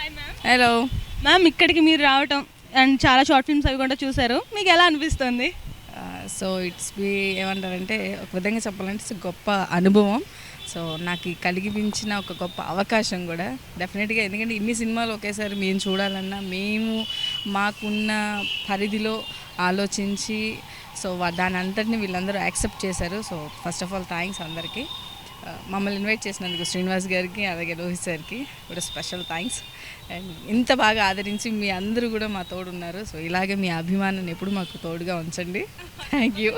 Hi ma'am. Hello. Ma'am ఇక్కడికి మీరు రావటం అండ్ చాలా షార్ట్ ఫిల్మ్స్ అవి కూడా చూసారు, మీకు ఎలా అనిపిస్తుంది? సో ఇట్స్ బి ఏమంటారంటే ఒక విధంగా చెప్పాలంటే it's a గొప్ప అనుభవం. సో నాకు ఈ కలిగించిన ఒక గొప్ప అవకాశం కూడా డెఫినెట్గా, ఎందుకంటే ఇన్ని సినిమాలు ఒకేసారి మేము చూడాలన్నా మేము మాకున్న పరిధిలో ఆలోచించి సో దాని అంతటిని వీళ్ళందరూ యాక్సెప్ట్ చేశారు. So first of all thanks అందరికీ. మమ్మల్ని ఇన్వైట్ చేసినందుకు శ్రీనివాస్ గారికి అలాగే రోహిత్ సార్కి కూడా స్పెషల్ థ్యాంక్స్. అండ్ ఇంత బాగా ఆదరించి మీ అందరూ కూడా మా తోడు ఉన్నారు. సో ఇలాగే మీ అభిమానాన్ని ఎప్పుడు మాకు తోడుగా ఉంచండి. Thank you.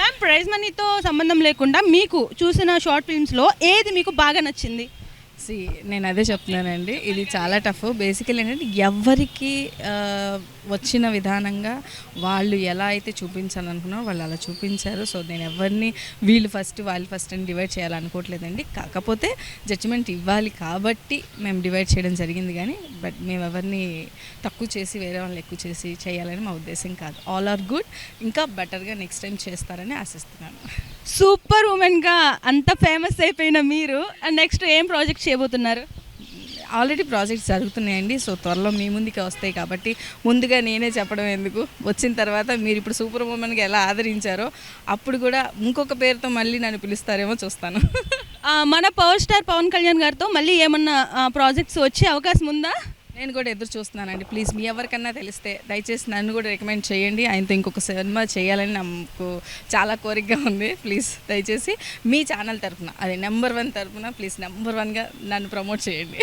మ్యామ్ ప్రైజ్ మనీతో సంబంధం లేకుండా మీకు చూసిన షార్ట్ ఫిల్మ్స్లో ఏది మీకు బాగా నచ్చింది? నేను అదే చెప్తున్నానండి, ఇది చాలా టఫ్. బేసికల్ ఏంటంటే ఎవరికి వచ్చిన విధానంగా వాళ్ళు ఎలా అయితే చూపించాలనుకున్నారో వాళ్ళు అలా చూపించారు. సో నేను ఎవరిని వీళ్ళు ఫస్ట్ వాళ్ళు ఫస్ట్ అని డివైడ్ చేయాలనుకోవట్లేదండి. కాకపోతే జడ్జిమెంట్ ఇవ్వాలి కాబట్టి మేము డివైడ్ చేయడం జరిగింది, కానీ బట్ మేము ఎవరిని తక్కువ చేసి వేరే వాళ్ళని ఎక్కువ చేసి చేయాలని మా ఉద్దేశం కాదు. ఆల్ ఆర్ గుడ్, ఇంకా బెటర్గా నెక్స్ట్ టైం చేస్తారని ఆశిస్తున్నాను. సూపర్ ఉమెన్గా అంత ఫేమస్ అయిపోయిన మీరు నెక్స్ట్ ఏం ప్రాజెక్ట్ చేయబోతున్నారు? ఆల్రెడీ ప్రాజెక్ట్స్ జరుగుతున్నాయండి. సో త్వరలో మీ ముందుకే వస్తాయి కాబట్టి ముందుగా నేనే చెప్పడం ఎందుకు, వచ్చిన తర్వాత మీరు ఇప్పుడు సూపర్ ఉమెన్గా ఎలా ఆదరించారో అప్పుడు కూడా ఇంకొక పేరుతో మళ్ళీ నన్ను పిలుస్తారేమో చూస్తాను. మన పవర్ స్టార్ పవన్ కళ్యాణ్ గారితో మళ్ళీ ఏమన్నా ప్రాజెక్ట్స్ వచ్చే అవకాశం ఉందా? నేను కూడా ఎదురు చూస్తున్నానండి. ప్లీజ్ మీ ఎవరికన్నా తెలిస్తే దయచేసి నన్ను కూడా రికమెండ్ చేయండి. ఆయనతో ఇంకొక సినిమా చేయాలని నాకు చాలా కోరికగా ఉంది. ప్లీజ్ దయచేసి మీ ఛానల్ తరఫున, అది నెంబర్ 1 తరఫున ప్లీజ్ నెంబర్ 1గా నన్ను ప్రమోట్ చేయండి.